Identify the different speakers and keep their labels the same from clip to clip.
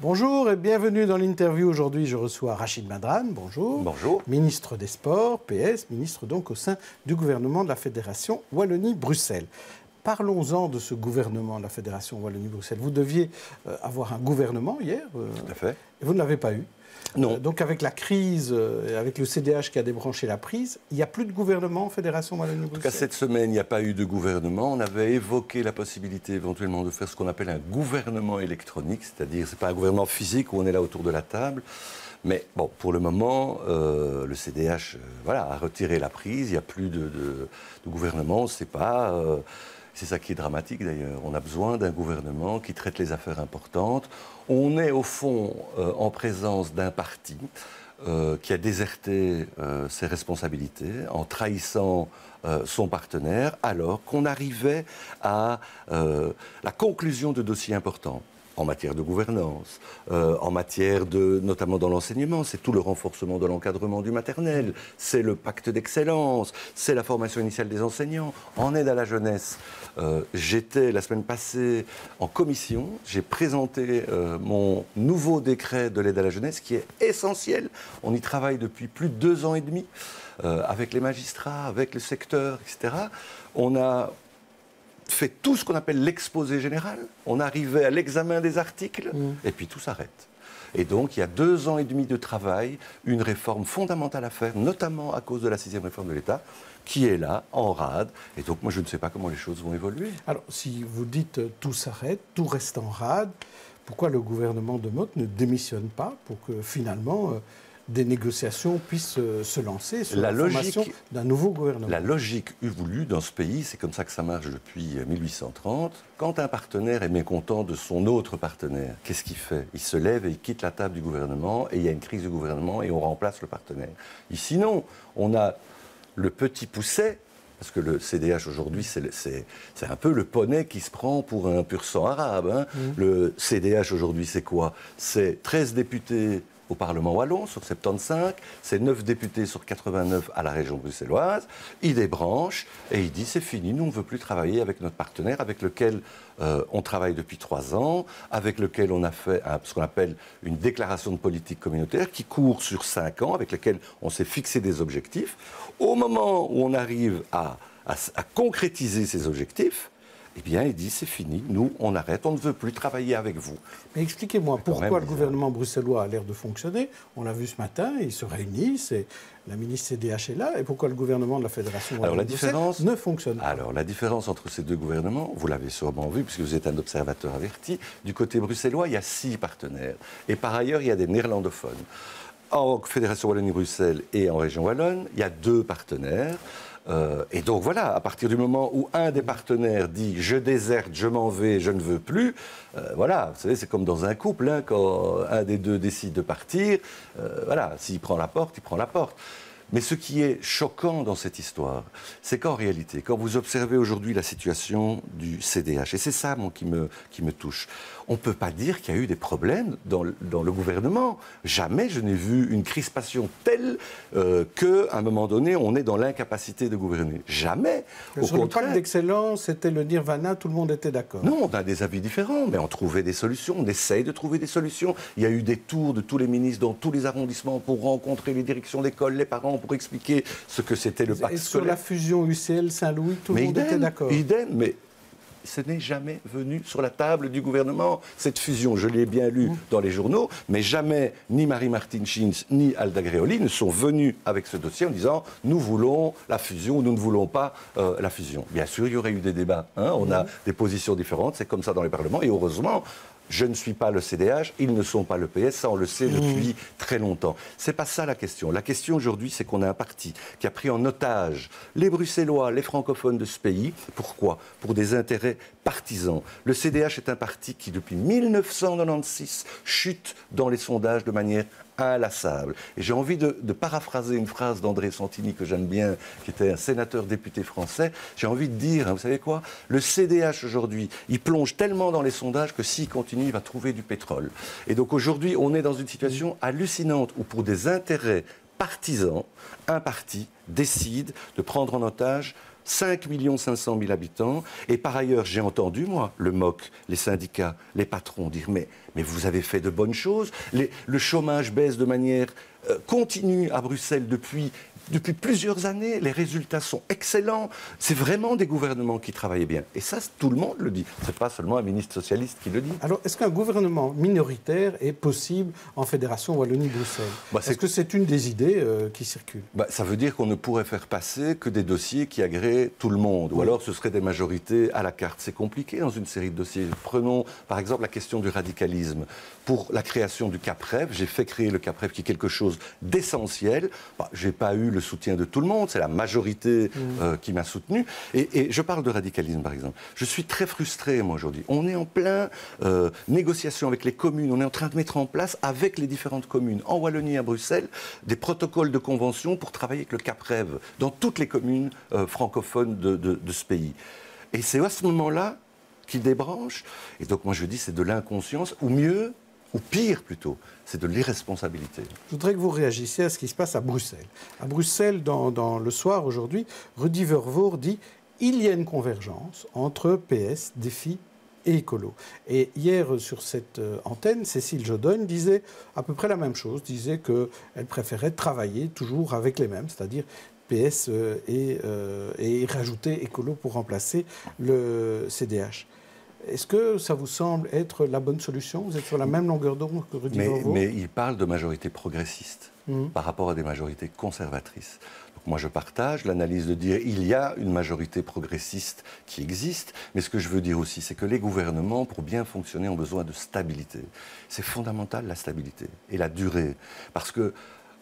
Speaker 1: Bonjour et bienvenue dans l'interview. Aujourd'hui, je reçois Rachid Madrane. Bonjour.
Speaker 2: Bonjour.
Speaker 1: Ministre des Sports, PS, ministre donc au sein du gouvernement de la Fédération Wallonie-Bruxelles. Parlons-en de ce gouvernement de la Fédération Wallonie-Bruxelles. Vous deviez avoir un gouvernement hier.
Speaker 2: Tout à fait.
Speaker 1: Et vous ne l'avez pas eu.
Speaker 2: Non.
Speaker 1: Donc avec la crise, avec le CDH qui a débranché la prise, il n'y a plus de gouvernement en Fédération Wallonie-Bruxelles.
Speaker 2: En tout cas, cette semaine, il n'y a pas eu de gouvernement. On avait évoqué la possibilité éventuellement de faire ce qu'on appelle un gouvernement électronique, c'est-à-dire, ce n'est pas un gouvernement physique où on est là autour de la table. Mais bon, pour le moment, le CDH a retiré la prise, il n'y a plus de gouvernement, on ne sait pas. C'est ça qui est dramatique d'ailleurs. On a besoin d'un gouvernement qui traite les affaires importantes. On est au fond en présence d'un parti qui a déserté ses responsabilités en trahissant son partenaire alors qu'on arrivait à la conclusion de dossiers importants. En matière de gouvernance, en matière de, notamment dans l'enseignement, c'est tout le renforcement de l'encadrement du maternel, c'est le pacte d'excellence, c'est la formation initiale des enseignants, en aide à la jeunesse. J'étais la semaine passée en commission, j'ai présenté mon nouveau décret de l'aide à la jeunesse qui est essentiel. On y travaille depuis plus de 2 ans et demi avec les magistrats, avec le secteur, etc. On a fait tout ce qu'on appelle l'exposé général. On arrivait à l'examen des articles et puis tout s'arrête. Et donc, il y a 2 ans et demi de travail, une réforme fondamentale à faire, notamment à cause de la 6e réforme de l'État, qui est là, en rade. Et donc, moi, je ne sais pas comment les choses vont évoluer.
Speaker 1: Alors, si vous dites tout s'arrête, tout reste en rade, pourquoi le gouvernement de Motte ne démissionne pas pour que finalement des négociations puissent se lancer sur la formation d'un nouveau gouvernement?
Speaker 2: La logique eût voulu dans ce pays, c'est comme ça que ça marche depuis 1830, quand un partenaire est mécontent de son autre partenaire, qu'est-ce qu'il fait? Il se lève et il quitte la table du gouvernement et il y a une crise du gouvernement et on remplace le partenaire. Ici non, on a le petit pousset, parce que le CDH aujourd'hui, c'est un peu le poney qui se prend pour un pur sang arabe. Hein. Le CDH aujourd'hui, c'est quoi? C'est 13 députés au Parlement wallon sur 75, c'est 9 députés sur 89 à la région bruxelloise. Il débranche et il dit c'est fini, nous on ne veut plus travailler avec notre partenaire avec lequel on travaille depuis 3 ans, avec lequel on a fait ce qu'on appelle une déclaration de politique communautaire qui court sur 5 ans, avec lequel on s'est fixé des objectifs. Au moment où on arrive à concrétiser ces objectifs, eh bien, il dit, c'est fini, nous, on arrête, on ne veut plus travailler avec vous.
Speaker 1: Mais expliquez-moi, pourquoi le gouvernement bruxellois a l'air de fonctionner? On l'a vu ce matin, ils se réunissent, et la ministre CDH est là, et pourquoi le gouvernement de la Fédération ne fonctionne pas?
Speaker 2: Alors, la différence entre ces 2 gouvernements, vous l'avez sûrement vu, puisque vous êtes un observateur averti, du côté bruxellois, il y a 6 partenaires. Et par ailleurs, il y a des néerlandophones. En Fédération Wallonie-Bruxelles et en région Wallonne, il y a 2 partenaires. Et donc voilà, à partir du moment où un des partenaires dit « je déserte, je m'en vais, je ne veux plus », voilà, vous savez, c'est comme dans un couple, hein, quand un des 2 décide de partir, voilà, s'il prend la porte, il prend la porte. Mais ce qui est choquant dans cette histoire, c'est qu'en réalité, quand vous observez aujourd'hui la situation du CDH, et c'est ça moi, qui me touche, on ne peut pas dire qu'il y a eu des problèmes dans le gouvernement. Jamais je n'ai vu une crispation telle qu'à un moment donné, on est dans l'incapacité de gouverner. Jamais.
Speaker 1: Sur le pacte d'excellence, c'était le nirvana, tout le monde était d'accord.
Speaker 2: Non, on a des avis différents, mais on trouvait des solutions, on essaye de trouver des solutions. Il y a eu des tours de tous les ministres dans tous les arrondissements pour rencontrer les directions d'école, les parents, pour expliquer ce que c'était le pacte scolaire.
Speaker 1: Et sur la fusion UCL-Saint-Louis, tout le monde était d'accord.
Speaker 2: Idem, mais ce n'est jamais venu sur la table du gouvernement, cette fusion. Je l'ai bien lu dans les journaux, mais jamais ni Marie-Martine Schins ni Alda Greoli ne sont venus avec ce dossier en disant « nous voulons la fusion » ou « nous ne voulons pas la fusion ». Bien sûr, il y aurait eu des débats. Hein, on a des positions différentes, c'est comme ça dans les parlements, et heureusement, je ne suis pas le CDH, ils ne sont pas le PS, ça on le sait depuis très longtemps. C'est pas ça la question. La question aujourd'hui, c'est qu'on a un parti qui a pris en otage les Bruxellois, les francophones de ce pays. Pourquoi? Pour des intérêts partisans. Le CDH est un parti qui, depuis 1996, chute dans les sondages de manière inlassable. Et j'ai envie de paraphraser une phrase d'André Santini que j'aime bien, qui était un sénateur député français. J'ai envie de dire, hein, vous savez quoi? Le CDH aujourd'hui, il plonge tellement dans les sondages que s'il continue, il va trouver du pétrole. Et donc aujourd'hui, on est dans une situation hallucinante où pour des intérêts partisan, un parti décide de prendre en otage 5 500 000 habitants. Et par ailleurs, j'ai entendu, moi, le MOC, les syndicats, les patrons dire mais vous avez fait de bonnes choses. Le chômage baisse de manière continue à Bruxelles depuis plusieurs années. Les résultats sont excellents. C'est vraiment des gouvernements qui travaillaient bien. Et ça, tout le monde le dit. Ce n'est pas seulement un ministre socialiste qui le dit.
Speaker 1: Alors, est-ce qu'un gouvernement minoritaire est possible en Fédération Wallonie-Bruxelles? Est-ce que c'est une des idées qui circulent?
Speaker 2: Ça veut dire qu'on ne pourrait faire passer que des dossiers qui agréent tout le monde. Ou alors, ce seraient des majorités à la carte. C'est compliqué dans une série de dossiers. Prenons, par exemple, la question du radicalisme. Pour la création du CAPREV, j'ai fait créer le CAPREV qui est quelque chose d'essentiel. Je n'ai pas eu le soutien de tout le monde, c'est la majorité qui m'a soutenu. Et je parle de radicalisme, par exemple. Je suis très frustré, moi, aujourd'hui. On est en plein négociation avec les communes. On est en train de mettre en place, avec les différentes communes, en Wallonie et à Bruxelles, des protocoles de convention pour travailler avec le CAPREV dans toutes les communes francophones de ce pays. Et c'est à ce moment-là qu'il débranche. Et donc, moi, je dis, c'est de l'inconscience, ou mieux, ou pire plutôt, c'est de l'irresponsabilité.
Speaker 1: Je voudrais que vous réagissiez à ce qui se passe à Bruxelles. À Bruxelles, dans le soir aujourd'hui, Rudy Vervoort dit « Il y a une convergence entre PS, Défi et Écolo ». Et hier, sur cette antenne, Cécile Jodone disait à peu près la même chose, disait qu'elle préférait travailler toujours avec les mêmes, c'est-à-dire PS et rajouter Écolo pour remplacer le CDH. Est-ce que ça vous semble être la bonne solution? Vous êtes sur la même longueur d'onde que Rudy Vervoort?
Speaker 2: Mais il parle de majorité progressiste par rapport à des majorités conservatrices. Donc moi, je partage l'analyse de dire il y a une majorité progressiste qui existe, mais ce que je veux dire aussi, c'est que les gouvernements, pour bien fonctionner, ont besoin de stabilité. C'est fondamental, la stabilité et la durée. Parce que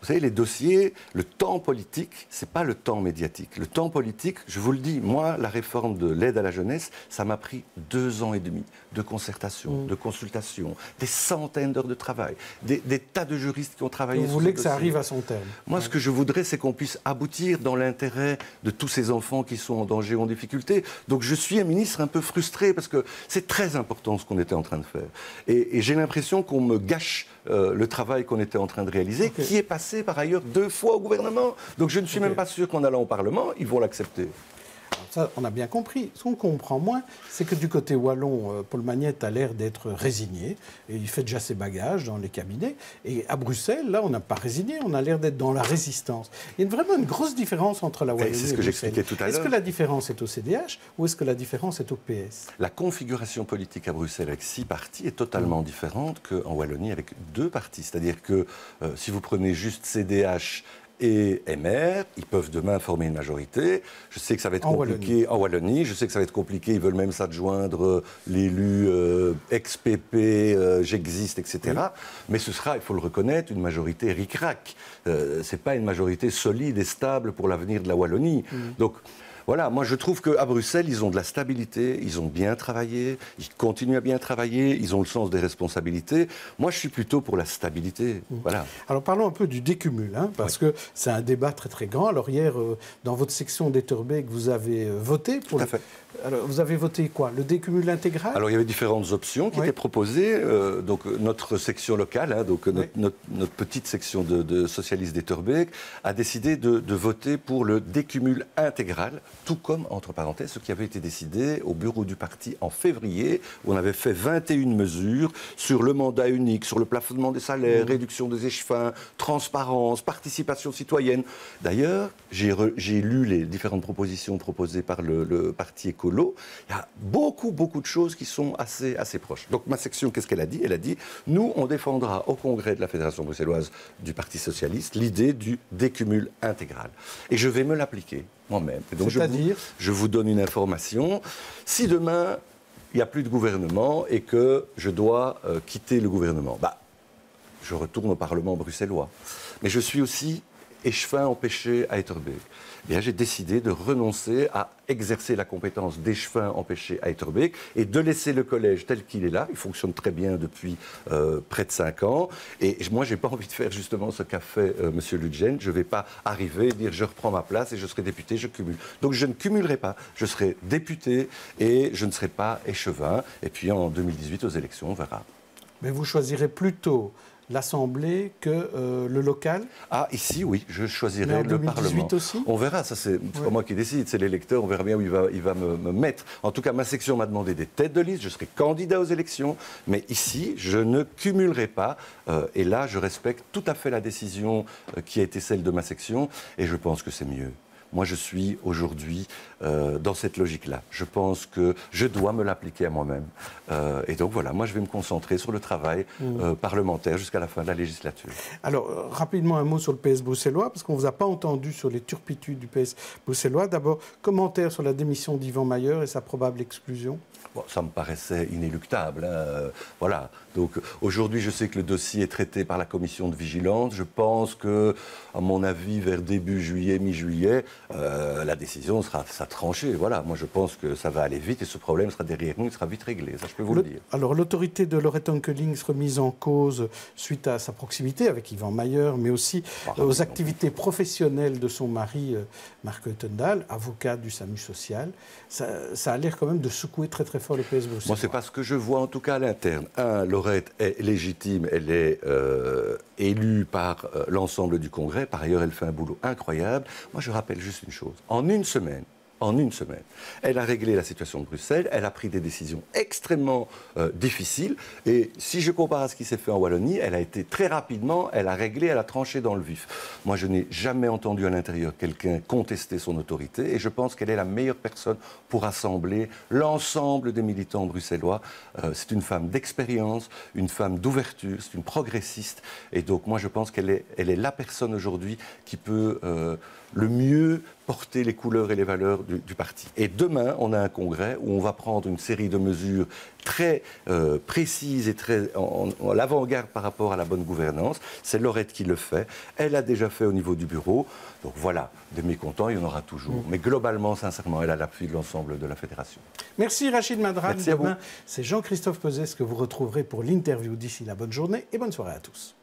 Speaker 2: vous savez, les dossiers, le temps politique, ce n'est pas le temps médiatique. Le temps politique, je vous le dis, moi, la réforme de l'aide à la jeunesse, ça m'a pris 2 ans et demi de concertation, de consultation, des centaines d'heures de travail, des tas de juristes qui ont travaillé sur ce dossier.
Speaker 1: Vous voulez que ça arrive à son terme?
Speaker 2: Moi, ce que je voudrais, c'est qu'on puisse aboutir dans l'intérêt de tous ces enfants qui sont en danger ou en difficulté. Donc, je suis un ministre un peu frustré parce que c'est très important ce qu'on était en train de faire. Et j'ai l'impression qu'on me gâche le travail qu'on était en train de réaliser, qui est passé par ailleurs 2 fois au gouvernement. Donc je ne suis même pas sûr qu'en allant au Parlement, ils vont l'accepter.
Speaker 1: Ça, on a bien compris. Ce qu'on comprend moins, c'est que du côté wallon, Paul Magnette a l'air d'être résigné. Et il fait déjà ses bagages dans les cabinets. Et à Bruxelles, là, on n'a pas résigné. On a l'air d'être dans la résistance. Il y a vraiment une grosse différence entre la Wallonie et Bruxelles. C'est ce que j'expliquais tout à l'heure. Est-ce que la différence est au CDH ou est-ce que la différence est au PS?
Speaker 2: La configuration politique à Bruxelles avec 6 partis est totalement différente qu'en Wallonie avec 2 partis. C'est-à-dire que si vous prenez juste CDH et MR, ils peuvent demain former une majorité. Je sais que ça va être compliqué en Wallonie. Je sais que ça va être compliqué. Ils veulent même s'adjoindre l'élu ex-PP, j'existe, etc. Oui. Mais ce sera, il faut le reconnaître, une majorité ric-rac. C'est pas une majorité solide et stable pour l'avenir de la Wallonie. Donc, voilà, moi je trouve qu'à Bruxelles, ils ont de la stabilité, ils ont bien travaillé, ils continuent à bien travailler, ils ont le sens des responsabilités. Moi, je suis plutôt pour la stabilité. Voilà.
Speaker 1: Alors parlons un peu du décumul, parce que c'est un débat très très grand. Alors hier, dans votre section d'Etterbeek, vous avez voté pour... Tout à fait. Alors, vous avez voté quoi? Le décumul intégral?
Speaker 2: Alors, il y avait différentes options qui étaient proposées. Donc, notre section locale, notre petite section de socialistes d'Etterbeek, a décidé de voter pour le décumul intégral, tout comme, entre parenthèses, ce qui avait été décidé au bureau du parti en février, où on avait fait 21 mesures sur le mandat unique, sur le plafonnement des salaires, réduction des échevins, transparence, participation citoyenne. D'ailleurs, j'ai lu les différentes propositions proposées par le parti écolo. Il y a beaucoup de choses qui sont assez proches. Donc ma section, qu'est-ce qu'elle a dit? Elle a dit, nous, on défendra au congrès de la Fédération bruxelloise du Parti socialiste l'idée du décumul intégral. Et je vais me l'appliquer moi-même. Donc je vous donne une information. Si demain, il n'y a plus de gouvernement et que je dois quitter le gouvernement, je retourne au Parlement bruxellois. Mais je suis aussi échevin empêché à Etterbeek. Et là, j'ai décidé de renoncer à exercer la compétence d'échevin empêché à Etterbeek et de laisser le collège tel qu'il est là. Il fonctionne très bien depuis près de 5 ans. Et moi, je n'ai pas envie de faire justement ce qu'a fait M. Ludgen. Je ne vais pas arriver et dire je reprends ma place et je serai député, je cumule. Donc je ne cumulerai pas. Je serai député et je ne serai pas échevin. Et puis en 2018, aux élections, on verra.
Speaker 1: Mais vous choisirez plutôt l'Assemblée que le local?
Speaker 2: Ah, ici, oui, je choisirai le Parlement.
Speaker 1: Aussi
Speaker 2: on verra, ça c'est pas moi qui décide, c'est l'électeur, on verra bien où il va me mettre. En tout cas, ma section m'a demandé des têtes de liste, je serai candidat aux élections, mais ici, je ne cumulerai pas. Et là, je respecte tout à fait la décision qui a été celle de ma section, et je pense que c'est mieux. Moi, je suis aujourd'hui dans cette logique-là. Je pense que je dois me l'appliquer à moi-même. Et donc voilà, moi, je vais me concentrer sur le travail parlementaire jusqu'à la fin de la législature.
Speaker 1: Alors, rapidement, un mot sur le PS bruxellois, parce qu'on ne vous a pas entendu sur les turpitudes du PS bruxellois. D'abord, commentaire sur la démission d'Yvan Mayer et sa probable exclusion.
Speaker 2: Bon, ça me paraissait inéluctable. Voilà. Donc aujourd'hui, je sais que le dossier est traité par la commission de vigilance. Je pense que, à mon avis, vers début juillet, mi-juillet, la décision sera tranchée. Voilà. Moi, je pense que ça va aller vite et ce problème sera derrière nous, il sera vite réglé. Ça, je peux vous le dire.
Speaker 1: Alors, l'autorité de Lorette Onkelings remise en cause suite à sa proximité avec Yvan Mayer, mais aussi aux activités professionnelles de son mari, Marc Uitendaal, avocat du SAMU social. Ça a l'air quand même de secouer très très fort le PS bruxellois.
Speaker 2: Moi, c'est pas ce que je vois en tout cas à l'interne. Lorette est légitime, elle est élue par l'ensemble du Congrès. Par ailleurs, elle fait un boulot incroyable. Moi, je rappelle juste une chose. En une semaine, elle a réglé la situation de Bruxelles, elle a pris des décisions extrêmement difficiles. Et si je compare à ce qui s'est fait en Wallonie, elle a été très rapidement, elle a réglé, elle a tranché dans le vif. Moi, je n'ai jamais entendu à l'intérieur quelqu'un contester son autorité et je pense qu'elle est la meilleure personne pour rassembler l'ensemble des militants bruxellois. C'est une femme d'expérience, une femme d'ouverture, c'est une progressiste. Et donc, moi, je pense qu'elle est la personne aujourd'hui qui peut le mieux porter les couleurs et les valeurs du parti. Et demain, on a un congrès où on va prendre une série de mesures très précises et très en l'avant-garde par rapport à la bonne gouvernance. C'est Lorette qui le fait. Elle a déjà fait au niveau du bureau. Donc voilà, des mécontents, il y en aura toujours. Mais globalement, sincèrement, elle a l'appui de l'ensemble de la fédération.
Speaker 1: Merci Rachid Madran.
Speaker 2: Merci à vous.
Speaker 1: Demain, c'est Jean-Christophe Peuzès que vous retrouverez pour l'interview. D'ici là, bonne journée et bonne soirée à tous.